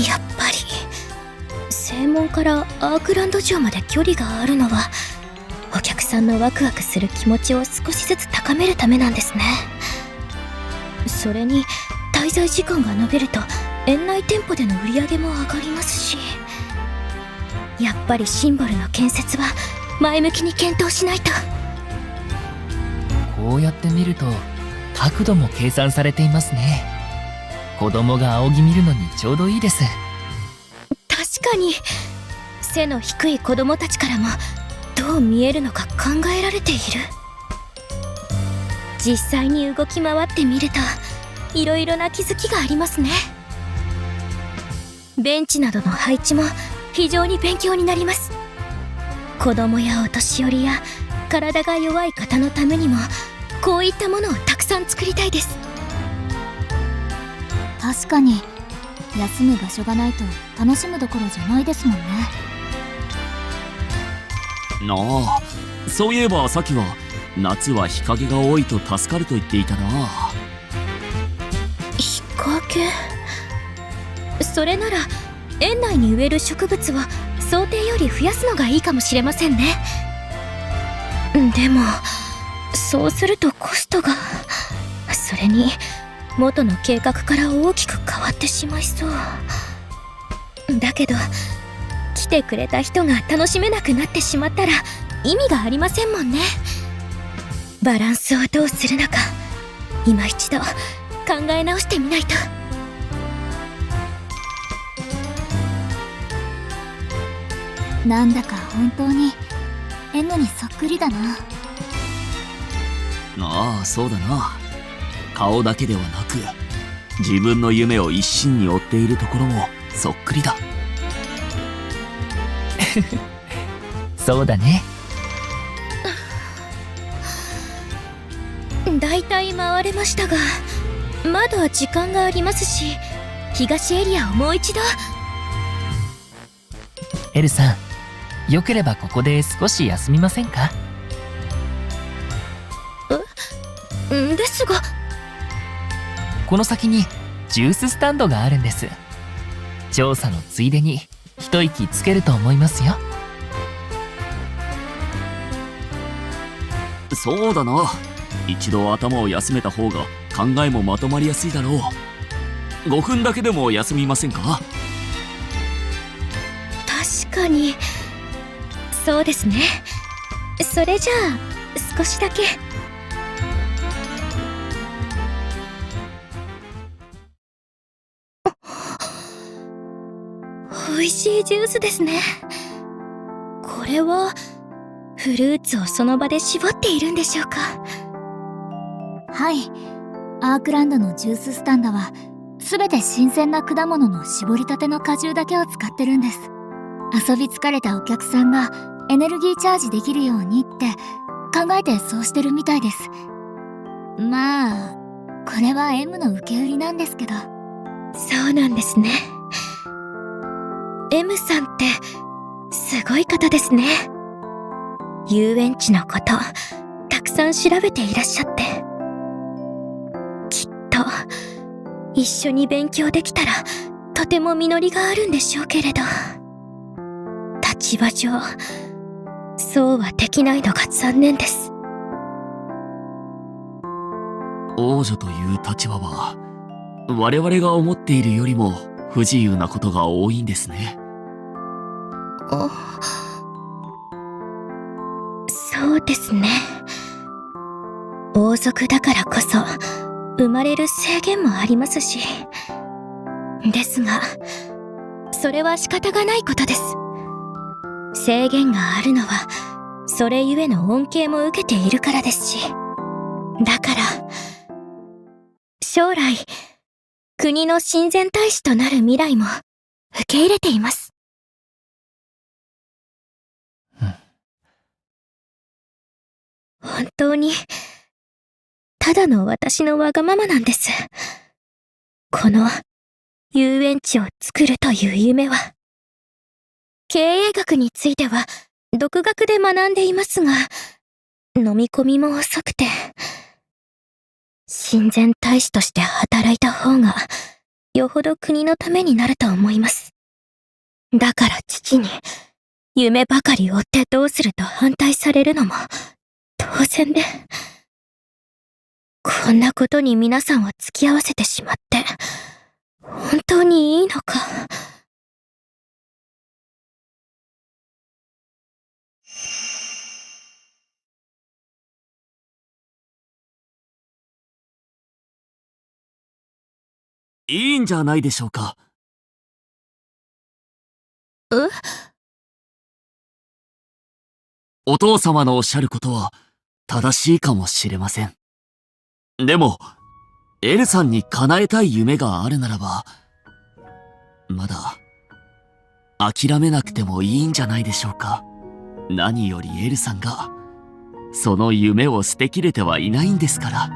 やっぱり正門からアークランド城まで距離があるのは、お客さんのワクワクする気持ちを少しずつ高めるためなんですね。それに滞在時間が延びると園内店舗での売り上げも上がりますし、やっぱりシンボルの建設は前向きに検討しないと。こうやって見ると角度も計算されていますね。子供が仰ぎ見るのにちょうどいいです。確かに背の低い子供たちからもどう見えるのか考えられている。実際に動き回ってみるといろいろな気づきがありますね。ベンチなどの配置も非常に勉強になります。子供やお年寄りや体が弱い方のためにもこういったものをたくさん作りたいです。確かに休む場所がないと楽しむどころじゃないですもんね。なあ、そういえばさきは夏は日陰が多いと助かると言っていたな。日陰？それなら園内に植える植物は想定より増やすのがいいかもしれませんね。でもそうするとコストが、それに元の計画から大きく変わってしまいそう。だけど来てくれた人が楽しめなくなってしまったら意味がありませんもんね。バランスをどうするのか今一度考え直してみないと。なんだか本当に M にそっくりだな。ああ、そうだな。顔だけではなく自分の夢を一心に追っているところもそっくりだ。そうだね。だいたい回れましたが、まだ時間がありますし、東エリアをもう一度。エルさん、よければここで少し休みませんか？ですが、この先にジューススタンドがあるんです。調査のついでに一息つけると思いますよ。そうだな。一度頭を休めた方が考えもまとまりやすいだろう。5分だけでも休みませんか？確かにそうですね。それじゃあ少しだけ。美味しいジュースですね。これはフルーツをその場で絞っているんでしょうか？はい、アークランドのジューススタンドは全て新鮮な果物の絞りたての果汁だけを使ってるんです。遊び疲れたお客さんがエネルギーチャージできるようにって考えてそうしてるみたいです。まあこれは M の受け売りなんですけど。そうなんですね。M さんってすごい方ですね。遊園地のことたくさん調べていらっしゃって、きっと一緒に勉強できたらとても実りがあるんでしょうけれど、立場上そうはできないのが残念です。王女という立場は我々が思っているよりも不自由なことが多いんですね。そうですね。王族だからこそ生まれる制限もありますし、ですがそれは仕方がないことです。制限があるのはそれゆえの恩恵も受けているからですし、だから将来国の親善大使となる未来も受け入れています。本当にただの私のわがままなんです。この遊園地を作るという夢は。経営学については独学で学んでいますが、飲み込みも遅くて、親善大使として働いた方がよほど国のためになると思います。だから父に、夢ばかり追ってどうすると反対されるのも、当然で。こんなことに皆さんは付き合わせてしまって、本当にいいのか。いいんじゃないでしょうか。お父様のおっしゃることは正しいかもしれません。でも、エルさんに叶えたい夢があるならば、まだ諦めなくてもいいんじゃないでしょうか。何よりエルさんがその夢を捨てきれてはいないんですから。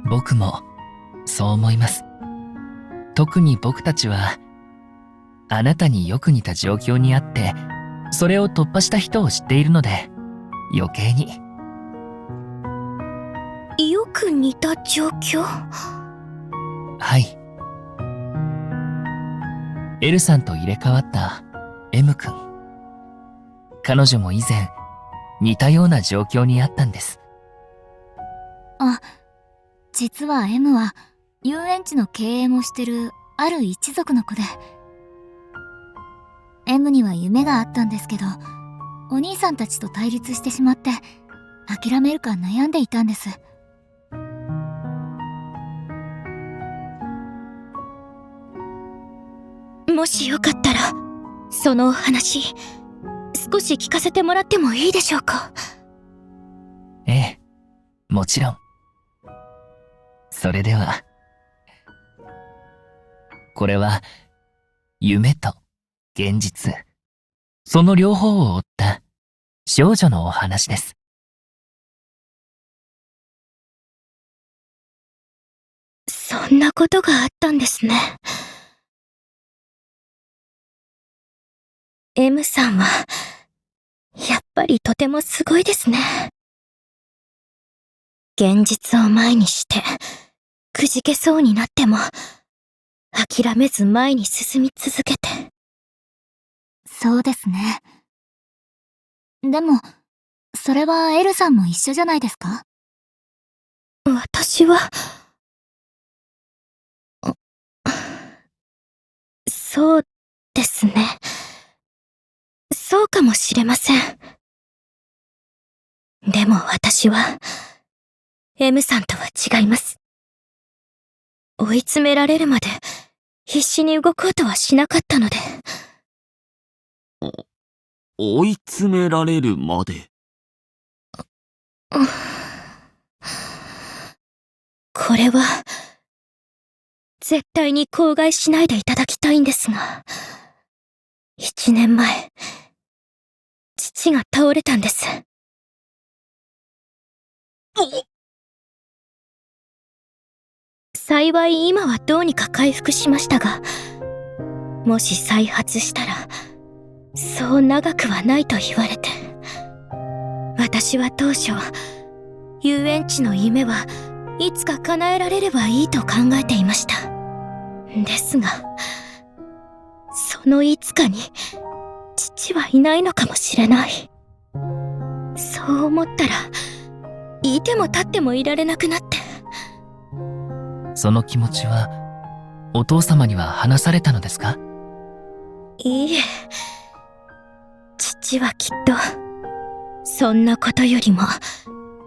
僕もそう思います。特に僕たちはあなたによく似た状況にあってそれを突破した人を知っているので余計に。よく似た状況？はい。エルさんと入れ替わった M 君。彼女も以前似たような状況にあったんです。あ、実は M は遊園地の経営もしてるある一族の子で、M には夢があったんですけど、お兄さんたちと対立してしまって諦めるか悩んでいたんです。もしよかったら、そのお話、少し聞かせてもらってもいいでしょうか？ええ、もちろん。それでは、これは夢と現実、その両方を追った少女のお話です。そんなことがあったんですね。M さんは、やっぱりとてもすごいですね。現実を前にして、くじけそうになっても、諦めず前に進み続けて。そうですね。でも、それはエルさんも一緒じゃないですか？私は、そうですね。そうかもしれません。でも私は、M さんとは違います。追い詰められるまで、必死に動こうとはしなかったので。追い詰められるまで。これは、絶対に口外しないでいただきたいんですが、1年前、父が倒れたんです。幸い今はどうにか回復しましたが、もし再発したら、そう長くはないと言われて。私は当初、遊園地の夢はいつか叶えられればいいと考えていました。ですが、そのいつかに、父はいないのかもしれない。そう思ったら、いても立ってもいられなくなって。その気持ちは、お父様には話されたのですか？いいえ。父はきっと、そんなことよりも、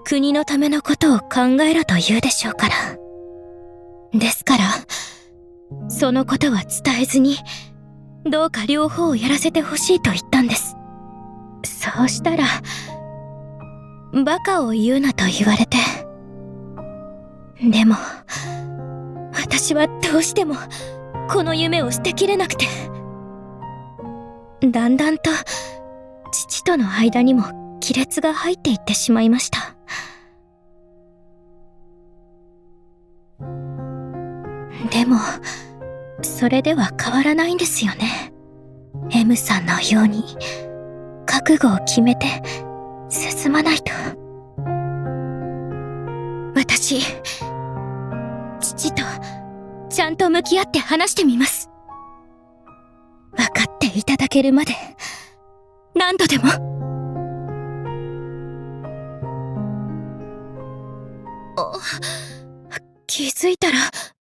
国のためのことを考えろと言うでしょうから。ですから、そのことは伝えずに、どうか両方をやらせてほしいと言ったんです。そうしたら、バカを言うなと言われて。でも、私はどうしても、この夢を捨てきれなくて。だんだんと、父との間にも亀裂が入っていってしまいました。でも、それでは変わらないんですよね。M さんのように、覚悟を決めて、進まないと。私、父とちゃんと向き合って話してみます。分かっていただけるまで何度でも。気づいたら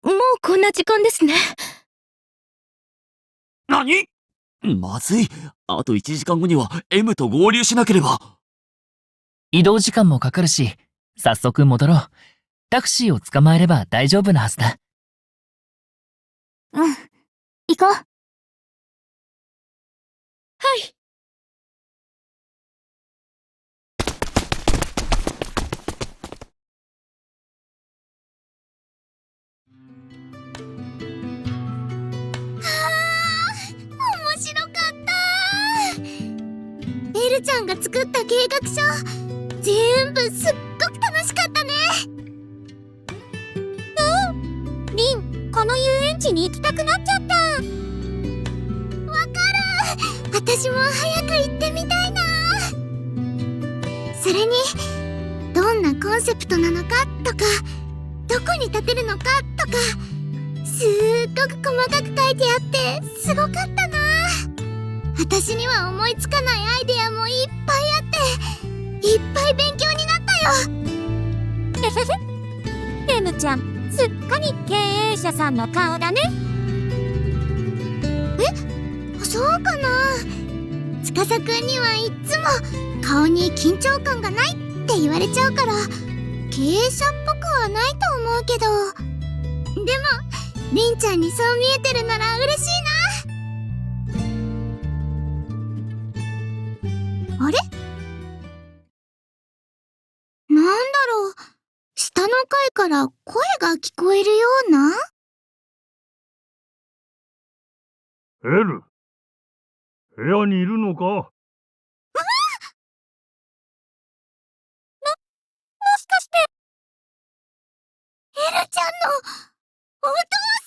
もうこんな時間ですね。何？まずい。あと1時間後には M と合流しなければ。移動時間もかかるし、早速戻ろう。タクシーを捕まえれば大丈夫なはずだ。うん。行こう。はい。面白かった。エルちゃんが作った計画書、全部すっごく楽しかったね。リン、この遊園地に行きたくなっちゃった。わかる。私も早く行ってみたいな。それに、どんなコンセプトなのかとか、どこに建てるのかとか、すっごく細かく書いてあってすごかったな。私には思いつかないアイデアもいっぱいあって、いっぱい勉強になったよ。エムちゃん、すっかり経営者さんの顔だね。そうかな。司くんにはいっつも顔に緊張感がないって言われちゃうから、経営者っぽくはないと思うけど、でもりんちゃんにそう見えてるなら嬉しいな。あれ？なんだろう、下の階から声が聞こえるような。エル、部屋にいるのか？もしかして、エルちゃんのお父さん。